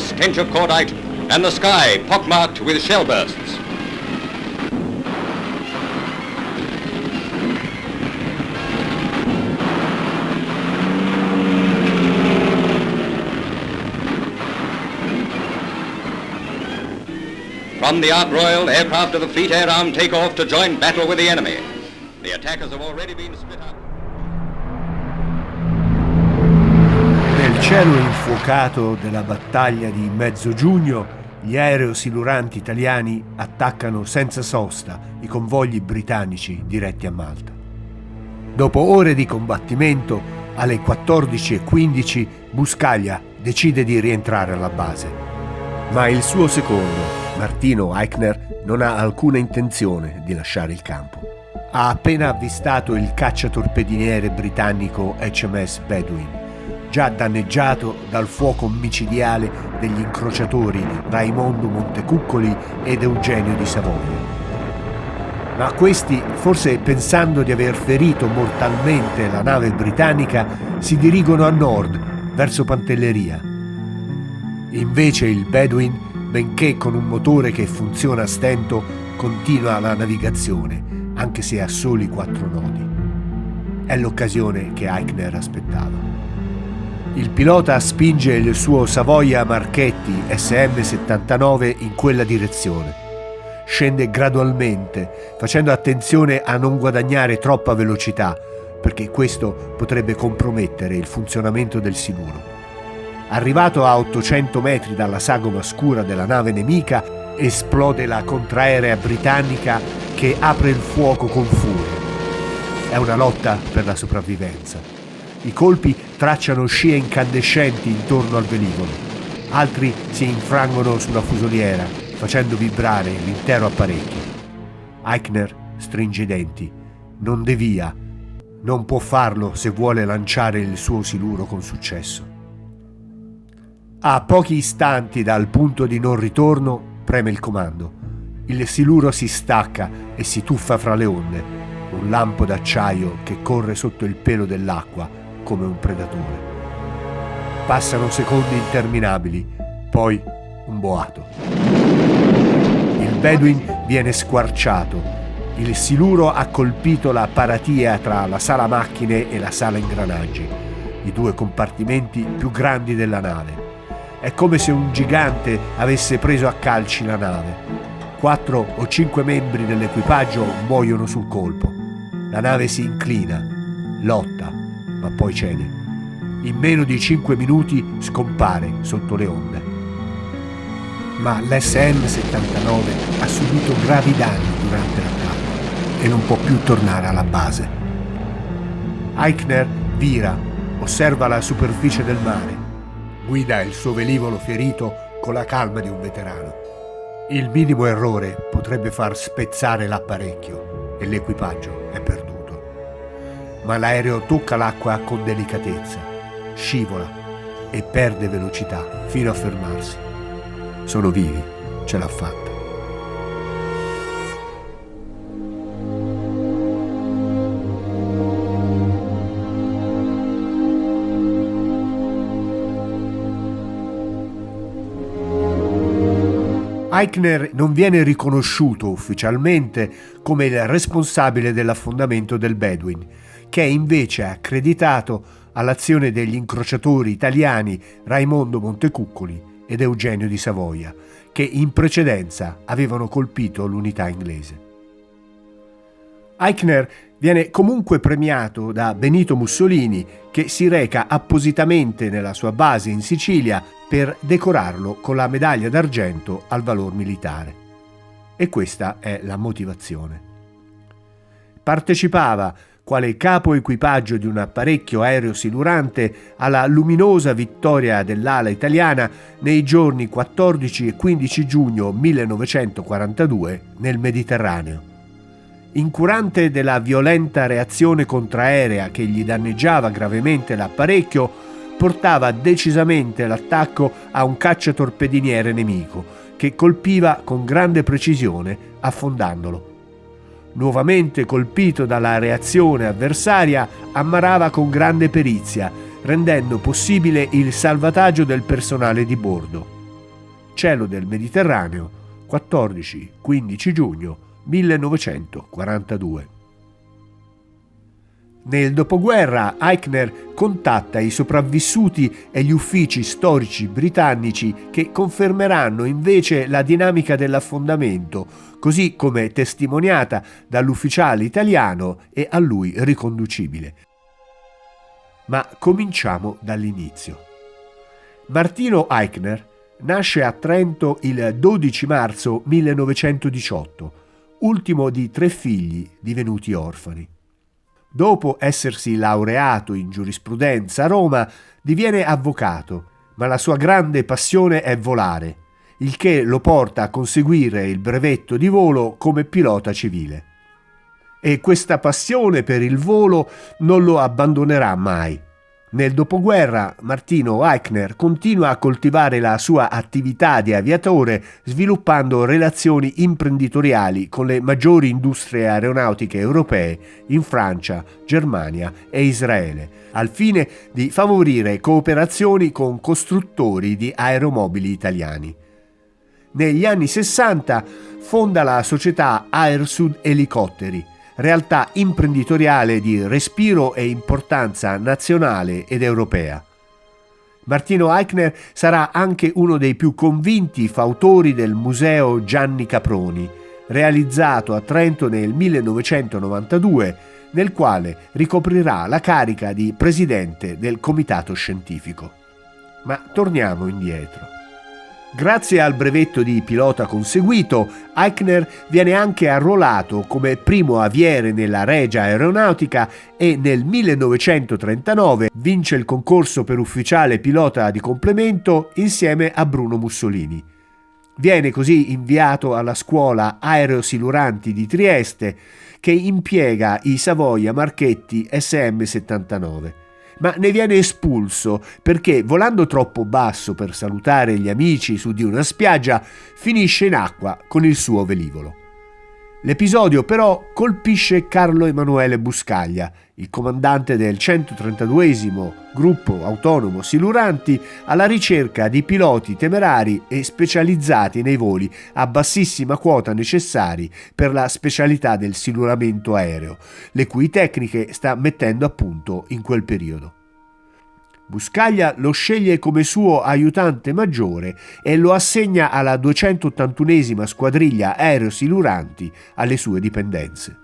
stench of cordite and the sky pockmarked with shell bursts. From the Ark Royal, aircraft of the Fleet Air Arm take off to join battle with the enemy. The attackers have already been split up. Nel cielo infuocato della battaglia di mezzo giugno, gli aerosiluranti italiani attaccano senza sosta i convogli britannici diretti a Malta. Dopo ore di combattimento, alle 14:15 Buscaglia decide di rientrare alla base. Ma il suo secondo, Martino Eichner, non ha alcuna intenzione di lasciare il campo. Ha appena avvistato il cacciatorpediniere britannico HMS Bedouin, già danneggiato dal fuoco micidiale degli incrociatori Raimondo Montecuccoli ed Eugenio di Savoia. Ma questi, forse pensando di aver ferito mortalmente la nave britannica, si dirigono a nord, verso Pantelleria. Invece il Bedouin, benché con un motore che funziona a stento, continua la navigazione, anche se a soli 4 nodi. È l'occasione che Eichner aspettava. Il pilota spinge il suo Savoia Marchetti SM-79 in quella direzione. Scende gradualmente, facendo attenzione a non guadagnare troppa velocità, perché questo potrebbe compromettere il funzionamento del siluro. Arrivato a 800 metri dalla sagoma scura della nave nemica, esplode la contraerea britannica che apre il fuoco con furia. È una lotta per la sopravvivenza. I colpi tracciano scie incandescenti intorno al velivolo. Altri si infrangono sulla fusoliera, facendo vibrare l'intero apparecchio. Eichner stringe i denti. Non devia. Non può farlo se vuole lanciare il suo siluro con successo. A pochi istanti dal punto di non ritorno, preme il comando. Il siluro si stacca e si tuffa fra le onde, un lampo d'acciaio che corre sotto il pelo dell'acqua come un predatore. Passano secondi interminabili, poi un boato. Il Bedouin viene squarciato. Il siluro ha colpito la paratia tra la sala macchine e la sala ingranaggi, i 2 compartimenti più grandi della nave. È come se un gigante avesse preso a calci la nave. 4 o 5 membri dell'equipaggio muoiono sul colpo. La nave si inclina, lotta, ma poi cede. In meno di 5 minuti scompare sotto le onde. Ma l'SM-79 ha subito gravi danni durante l'attacco e non può più tornare alla base. Eichner vira, osserva la superficie del mare. Guida il suo velivolo ferito con la calma di un veterano. Il minimo errore potrebbe far spezzare l'apparecchio e l'equipaggio è perduto. Ma l'aereo tocca l'acqua con delicatezza, scivola e perde velocità fino a fermarsi. Sono vivi, ce l'ha fatta. Eichner non viene riconosciuto ufficialmente come il responsabile dell'affondamento del Bedouin, che è invece accreditato all'azione degli incrociatori italiani Raimondo Montecuccoli ed Eugenio di Savoia, che in precedenza avevano colpito l'unità inglese. Eichner viene comunque premiato da Benito Mussolini, che si reca appositamente nella sua base in Sicilia per decorarlo con la medaglia d'argento al valor militare. E questa è la motivazione. Partecipava quale capo equipaggio di un apparecchio aereo silurante alla luminosa vittoria dell'ala italiana nei giorni 14 e 15 giugno 1942 nel Mediterraneo. Incurante della violenta reazione contraerea che gli danneggiava gravemente l'apparecchio, portava decisamente l'attacco a un cacciatorpediniere nemico che colpiva con grande precisione affondandolo. Nuovamente colpito dalla reazione avversaria, ammarava con grande perizia, rendendo possibile il salvataggio del personale di bordo. cielo del Mediterraneo, 14-15 giugno 1942. Nel dopoguerra Eichner contatta i sopravvissuti e gli uffici storici britannici che confermeranno invece la dinamica dell'affondamento, così come testimoniata dall'ufficiale italiano e a lui riconducibile. Ma cominciamo dall'inizio. Martino Eichner nasce a Trento il 12 marzo 1918, ultimo di 3 figli divenuti orfani. Dopo essersi laureato in giurisprudenza a Roma, diviene avvocato, ma la sua grande passione è volare, il che lo porta a conseguire il brevetto di volo come pilota civile. E questa passione per il volo non lo abbandonerà mai. Nel dopoguerra Martino Eichner continua a coltivare la sua attività di aviatore sviluppando relazioni imprenditoriali con le maggiori industrie aeronautiche europee in Francia, Germania e Israele, al fine di favorire cooperazioni con costruttori di aeromobili italiani. Negli anni 60 fonda la società Aersud Elicotteri, realtà imprenditoriale di respiro e importanza nazionale ed europea. Martino Eichner sarà anche uno dei più convinti fautori del Museo Gianni Caproni, realizzato a Trento nel 1992, nel quale ricoprirà la carica di presidente del comitato scientifico. Ma torniamo indietro. Grazie al brevetto di pilota conseguito, Eichner viene anche arruolato come primo aviere nella Regia Aeronautica e nel 1939 vince il concorso per ufficiale pilota di complemento insieme a Bruno Mussolini. Viene così inviato alla scuola aerosiluranti di Trieste, che impiega i Savoia Marchetti SM-79. Ma ne viene espulso perché, volando troppo basso per salutare gli amici su di una spiaggia, finisce in acqua con il suo velivolo. L'episodio però colpisce Carlo Emanuele Buscaglia, il comandante del 132esimo gruppo autonomo siluranti, alla ricerca di piloti temerari e specializzati nei voli a bassissima quota necessari per la specialità del siluramento aereo, le cui tecniche sta mettendo a punto in quel periodo. Buscaglia lo sceglie come suo aiutante maggiore e lo assegna alla 281esima squadriglia aerosiluranti alle sue dipendenze.